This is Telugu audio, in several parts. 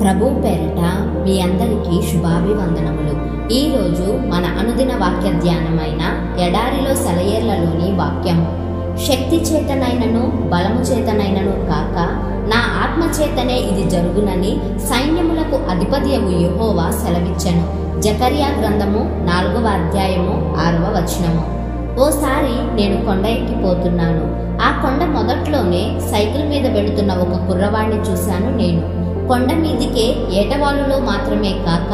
ప్రభు పేరట మీ అందరికీ శుభాభివందనములు. ఈరోజు మన అనుదిన వాక్య ధ్యానమైన ఎడారిలో సెలయేర్లలోని వాక్యము. శక్తి చేతనైనను బలము చేతనైనను కాక నా ఆత్మ చేతనే ఇది జరుగునని సైన్యములకు అధిపతియగు యెహోవా సెలవిచ్చెను. జకర్యా గ్రంథము 4వ అధ్యాయము 6వ వచనము. ఓసారి నేను కొండ ఎక్కిపోతున్నాను. ఆ కొండ మొదట్లోనే సైకిల్ మీద వెళుతున్న ఒక కుర్రవాడిని చూశాను. నేను కొండ మీదికే ఏటవాలులో మాత్రమే కాక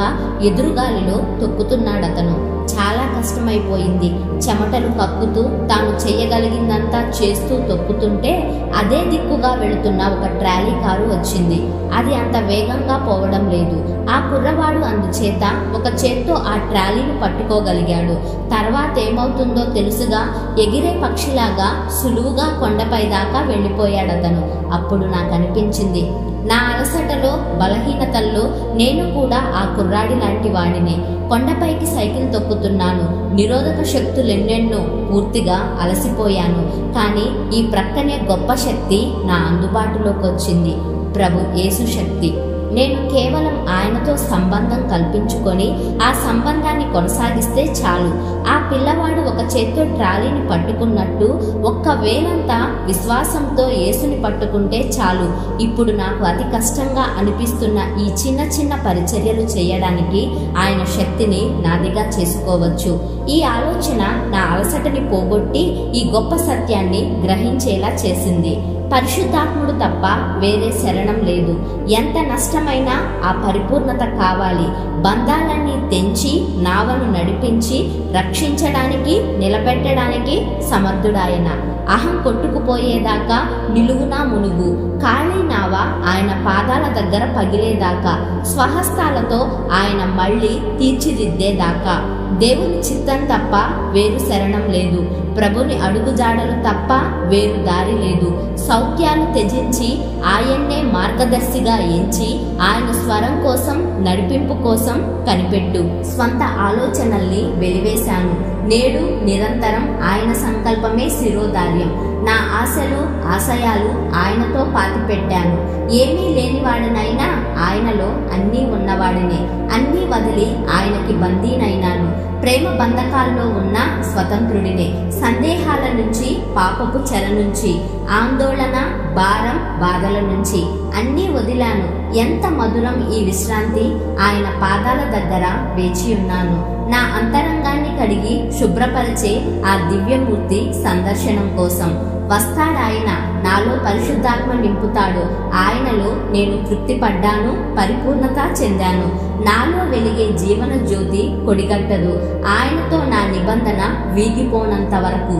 ఎదురుగాలిలో తొక్కుతున్నాడతను. చాలా కష్టమైపోయింది. చెమటలు కక్కుతూ తాను చెయ్యగలిగిందంతా చేస్తూ తొక్కుతుంటే అదే దిక్కుగా వెళుతున్న ఒక ట్రాలీ కారు వచ్చింది. అది అంత వేగంగా పోవడం లేదు. ఆ కుర్రవాడు అందుచేత ఒక చేత్తో ఆ ట్రాలీని పట్టుకోగలిగాడు. తర్వాత ఏమవుతుందో తెలుసుగా ఎగిరే పక్షిలాగా సులువుగా కొండపై దాకా వెళ్ళిపోయాడతను. అప్పుడు నాకు అనిపించింది, నా అలసటలో బలహీనతల్లో నేను కూడా ఆ కుర్రాడి లాంటి వాడిని. కొండపైకి సైకిల్ తొక్కుతున్నాను. నిరోధక శక్తులెన్నెన్నో, పూర్తిగా అలసిపోయాను. కానీ ఈ ప్రక్కనే గొప్ప శక్తి నా అందుబాటులోకి వచ్చింది. ప్రభు యేసు శక్తి. నేను కేవలం ఆయనతో సంబంధం కల్పించుకొని ఆ సంబంధాన్ని కొనసాగిస్తే చాలు. ఆ పిల్లవాడు ఒక చేత్తో ట్రాలీని పట్టుకున్నట్టు ఒక్కవేళంతా విశ్వాసంతో యేసుని పట్టుకుంటే చాలు. ఇప్పుడు నాకు అతి కష్టంగా అనిపిస్తున్న ఈ చిన్న చిన్న పరిచర్యలు చేయడానికి ఆయన శక్తిని నాదిగా చేసుకోవచ్చు. ఈ ఆలోచన నా అలసటని పోగొట్టి ఈ గొప్ప సత్యాన్ని గ్రహించేలా చేసింది. పరిశుద్ధాత్ముడు తప్ప వేరే శరణం లేదు. ఎంత నష్టమైనా ఆ పరిపూర్ణత కావాలి. బంధాలన్నీ తెంచి నావను నడిపించి రక్షించడానికి నిలబెట్టడానికి సమర్థుడాయన. అహం కొట్టుకుపోయేదాకా నిలువునా మునుగు. ఖాళీ నావ ఆయన పాదాల దగ్గర పగిలేదాకా, స్వహస్తాలతో ఆయన మళ్ళీ తీర్చిదిద్దేదాకా. దేవుని చిత్తం తప్ప వేరు శరణం లేదు. ప్రభుని అడుగుజాడలు తప్ప వేరు దారి లేదు. సౌఖ్యాలు త్యజించి ఆయన్నే మార్గదర్శిగా ఎంచి ఆయన స్వరం కోసం, నడిపింపు కోసం కనిపెట్టు. స్వంత ఆలోచనల్ని వెలివేశాను. నేడు నిరంతరం ఆయన సంకల్పమే శిరోధార్యం. నా ఆశలు ఆశయాలు ఆయనతో పాతిపెట్టాను. ఏమీ లేనివాడినైనా ఆయనలో అన్నీ ఉన్నవాడినే. అన్నీ వదిలి ఆయనకి బందీనైనాను. ప్రేమ బంధకాల్లో ఉన్న స్వతంత్రుడినే. సందేహాల నుంచి, పాపపు చెర నుంచి, ఆందోళన, భారం, బాధల నుంచి అన్నీ వదిలాను. ఎంత మధురం ఈ విశ్రాంతి. ఆయన పాదాల దగ్గర వేచి ఉన్నాను. నా అంతరంగాన్ని కడిగి శుభ్రపరిచే ఆ దివ్యమూర్తి సందర్శనం కోసం వస్తాడాయన. నాలో పరిశుద్ధాత్మ నింపుతాడు. ఆయనలో నేను తృప్తి పడ్డాను, పరిపూర్ణత చెందాను. నాలో వెలిగే జీవన జ్యోతి కొడిగట్టదు. ఆయనతో నా నిబంధన వీగిపోనంత వరకు.